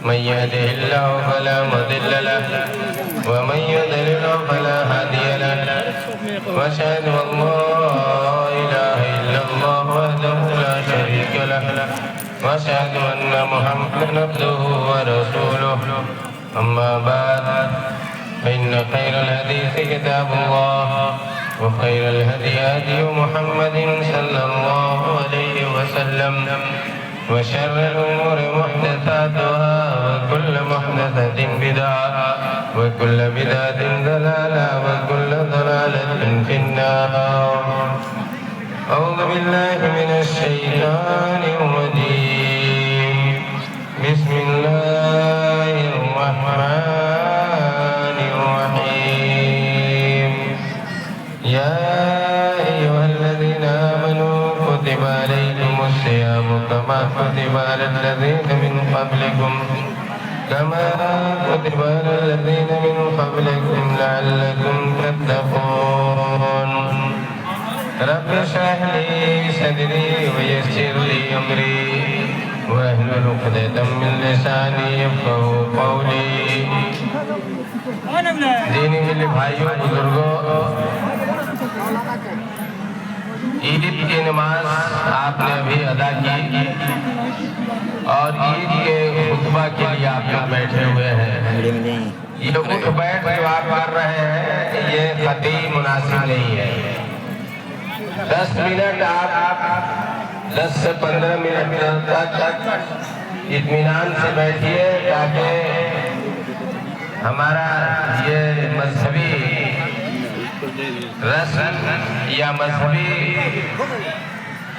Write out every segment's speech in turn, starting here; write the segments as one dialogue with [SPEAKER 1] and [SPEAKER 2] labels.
[SPEAKER 1] من يهده الله فلا مضل له ومن يضلل فلا هادي له وأشهد أن لا إله إلا الله وحده لا شريك له وأشهد أن محمدا عبده ورسوله أما بعد فإن خير الحديث كتاب الله وخير الهدي هدي محمد صلى الله عليه وسلم وشر الأمور محدثاتها وكل محدثة بدعة وكل بدعة ضلالة وكل ضلالة في النار. أعوذ بالله من الشيطان الرجيم. بسم الله الرحمن الرحيم. يا أيها الذين آمنوا كتب عليكم الصيام كما كتب على الذين من قبلكم لعلكم تتقون. رب اشرح لي صدري ويسر لي أمري واحلل عقدة من لساني يفقهوا قولي. دینی میرے بھائیوں بزرگوں، عید کی نماز آپ نے ابھی ادا کی اور عید کے خطبہ کے لیے آپ لوگ بیٹھے ہوئے ہیں. یہ اٹھ بیٹھ جو آپ کر رہے ہیں یہ قطعی مناسب نہیں ہے. 10 منٹ آپ 10 سے 15 منٹ تک اطمینان سے بیٹھیے تاکہ ہمارا یہ مذہبی رسم یا مذہبی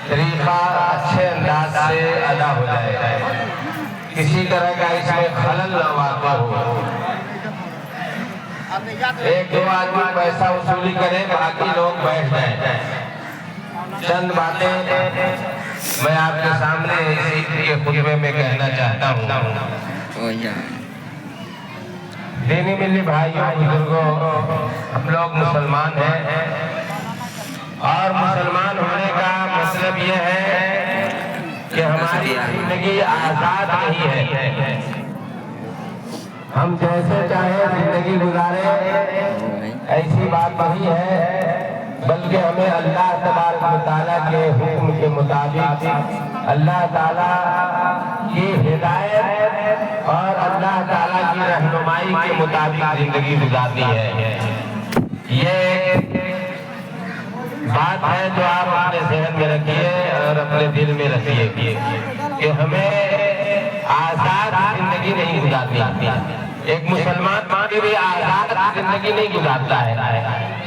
[SPEAKER 1] طریقہ اچھے انداز سے ادا ہو جائے، کسی طرح کا اس میں خلل نہ واقع ہو. ایک دو آدمی پیسہ وصولی کرے، باقی لوگ بیٹھ جائیں. چند باتیں میں آپ کے سامنے عید کے خطبے میں کہنا چاہتا ہوں. دینی ملی بھائیوں بزرگوں، ہم لوگ مسلمان ہیں اور مسلمان ہونے کا مطلب یہ ہے کہ ہماری زندگی آزاد نہیں ہے. ہم جیسے چاہیں زندگی گزارے ایسی بات نہیں ہے، بلکہ ہمیں اللہ تبارک و تعالیٰ کے حکم کے مطابق اللہ تعالیٰ کی ہدایت اور اللہ تعالیٰ کی رہنمائی کے مطابق زندگی گزارنی ہے. یہ بات ہے جو آپ اپنے ذہن میں رکھیے اور اپنے دل میں رکھیے کہ ہمیں آزاد زندگی نہیں گزارنی. ایک مسلمان بھی آزاد زندگی نہیں گزارتا ہے،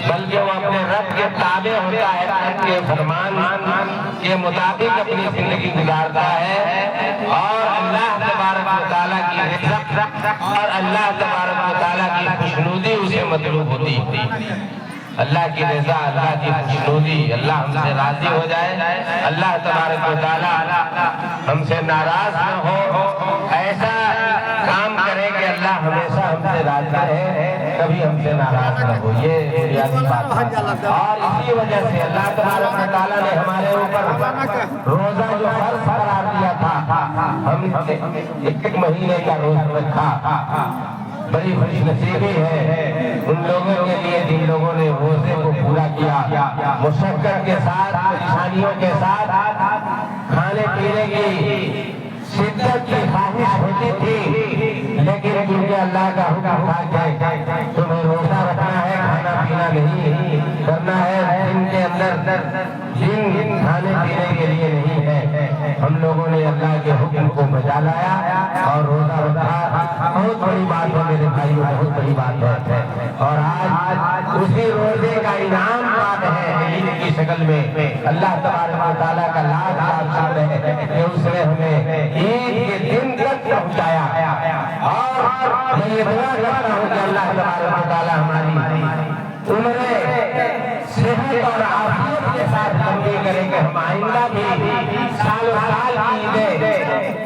[SPEAKER 1] بلکہ وہ اپنے رب کے تابع ہوتا ہے، رب کے فرمان کے مطابق اپنی زندگی گزارتا ہے اور اللہ تبارک و تعالیٰ کی رضا اور اللہ تبارک و تعالیٰ کی خوشنودی اسے مطلوب ہوتی. اللہ کی رضا، اللہ کی خوشنودی، اللہ ہم سے راضی ہو جائے، اللہ تبارک و تعالیٰ ہم سے ناراض نہ ہو، ایسا کام کرے کہ اللہ ہمیشہ ہم سے راضی رہے، کبھی ہم سے ناراض نہ ہو. یہ بنیادی بات ہے. اور اسی وجہ سے اللہ تبارک و تعالیٰ نے ہمارے اوپر روزہ جو فرض قرار دیا تھا، ہم ایک مہینے کا روزہ رکھا. بڑی خوش نصیبی ہے ان لوگوں کے لیے جن لوگوں نے روزے کو پورا کیا. مشقت کے ساتھ، پریشانیوں کے ساتھ، کھانے پینے کی شدت کی خواہش ہوتی تھی، لیکن کیونکہ اللہ کا حکم تھا کہ تمہیں روزہ رکھنا ہے، کھانا پینا نہیں کرنا ہے، دن کے اندر دن کھانے پینے کے لیے نہیں ہے، ہم لوگوں نے اللہ کے حکم کو بجا لایا اور روزہ رکھا. بہت بڑی بات ہے میرے بھائیوں، بہت بڑی بات ہے. اور آج اسی روزے کا انعام بات ہے عید کی شکل میں. اللہ تبارک و تعالیٰ کا لاکھ لاکھ شکر ہے کہ اس نے ہمیں عید کے دن تک پہنچایا. اور میں یہ دعا کرتا ہوں کہ اللہ تبارک و تعالیٰ ہماری عمریں صحت اور عافیت کے ساتھ بندی کرے کہ ہم آئندہ بھی سال و سال عیدیں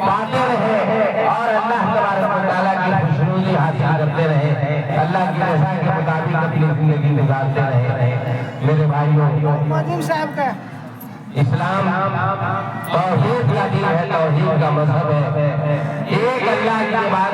[SPEAKER 1] پاتے رہیں اور اللہ تبارک و تعالیٰ کی خوشنودی حاصل کرتے رہیں، اللہ کی رضا کے مطابق اپنی زندگی گزارتے رہیں. میرے بھائیوں، اسلام توحید کا دین ہے، توحید کا مذہب ہے. ایک اللہ کی عبادت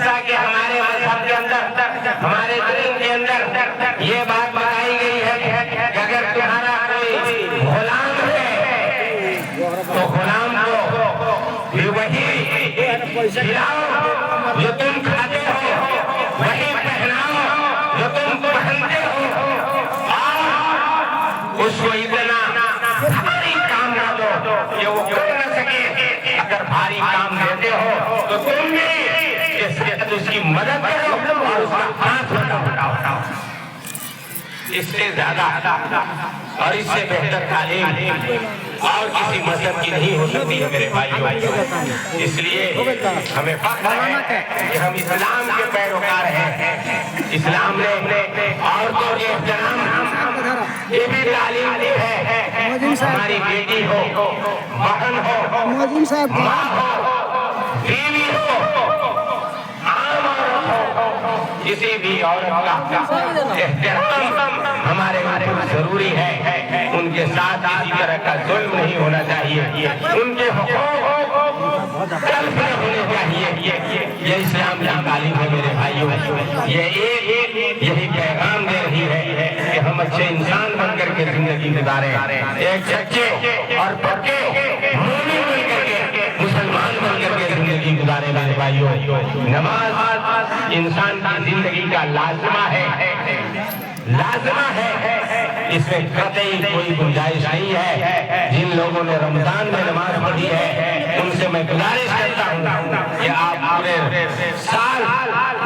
[SPEAKER 1] جیسا کہ ہمارے مذہب کے اندر، ہمارے دین کے اندر یہ بات بتائی گئی ہے کہ اگر تمہارا کوئی غلام ہے تو غلام کو بھی وہی کھلاؤ جو تم کھاتے ہو، وہی پہناؤ جو تم پہنتے ہو، اور اس کو اتنا بھاری کام نہ دو کہ وہ کر نہ سکے۔ اگر بھاری کام دیتے ہو تو تم بھی اس کی مدد کرو اور اس کا ہاتھ بٹاؤ۔ اس سے زیادہ اور اس سے بہتر تعلیم اور کسی مذہب کی نہیں ہو سکتی ہے میرے بھائیوں۔ اس لیے ہمیں فخر ہے کہ ہم اسلام کے پیروکار ہیں۔ اسلام نے عورتوں کے احترام یہ بھی تعلیم دی ہے۔ ہماری بیٹی ہو، بہن ہو، ماں ہو، بیوی ہو، عام عورت ہو، کسی بھی عورت کا احترام ہمارے ضروری ہے۔ ان کے ساتھ کسی طرح کا ظلم نہیں ہونا چاہیے، ان کے حقوق تلف نہ ہونے چاہیے۔ یہ اسلام کی تعلیم ہے میرے بھائیوں۔ یہی پیغام دے رہی ہے کہ ہم اچھے انسان بن کر کے زندگی گزاریں، ایک سچے اور پکے مومن بن کر کے، مسلمان بن کر کے زندگی گزاریں میرے بھائیوں۔ نماز انسان کی زندگی کا لازمہ ہے، لازمہ ہے۔ اس میں قطعی کوئی گنجائش نہیں ہے۔ جن لوگوں نے رمضان میں نماز پڑھی ہے ان سے میں گزارش کرتا ہوں کہ آپ پورے سال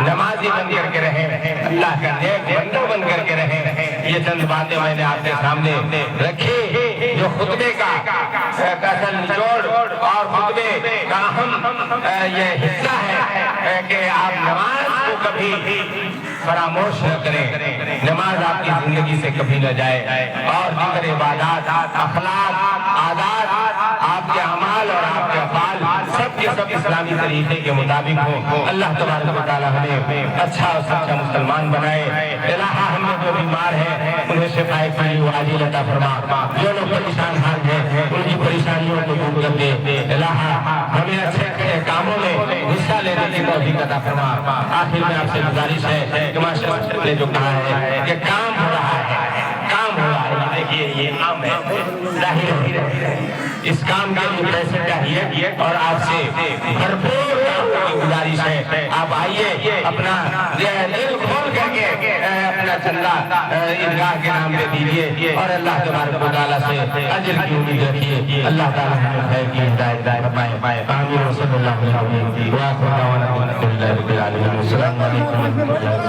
[SPEAKER 1] نمازی بن کر کے رہیں، اللہ کا نیک بندہ بن کر کے رہیں۔ یہ چند باتیں میں نے آپ کے سامنے رکھی جو خطبے کا اصل نچوڑ اور خطبے کا اہم یہ حصہ ہے کہ آپ نماز کو کبھی فراموش نہ کریں، نماز آپ کی زندگی سے کبھی نہ جائے، اور دیگر عبادات، اخلاق، عادات، آپ کے اعمال اور آپ کے افعال سب کے سب اسلامی طریقے کے مطابق ہوں۔ اللہ تبارک و تعالی ہمیں اچھا اور سچا مسلمان بنائے۔ الہا ہم میں جو بیمار ہیں انہیں شفائے کاملہ عاجل عطا فرما، جو لوگ پریشان حال ہیں ان کی پریشانیوں کو دور کر دے۔ الہا ہمیں اچھے اچھے کاموں میں حصہ لینے کی توفیق عطا فرما۔ آخر میں آپ سے گزارش ہے کہ ماشاء اللہ نے جو کہا ہے کہ کام ہو رہا ہے، کام ہو رہا ہے، دیکھیے یہ عام ہے، ظاہر ہے اس کام کے لیے پیسے چاہیے اور آپ سے بھرپور کام کی گزارش ہے۔ آپ آئیے اپنا دل کھول کر کے اپنا چندہ عیدگاہ کے نام پہ دیجیے اور اللہ تبارک و تعالیٰ سے اجر کی امید رکھیے۔ اللہ تعالیٰ ہمیں خیر کی ہدایت فرمائے۔ آمین صلی اللہ علیہ وسلم۔ وآخر دعوانا الحمد للہ رب العالمین۔ السلام علیکم ورحمۃ اللہ وبرکاتہ۔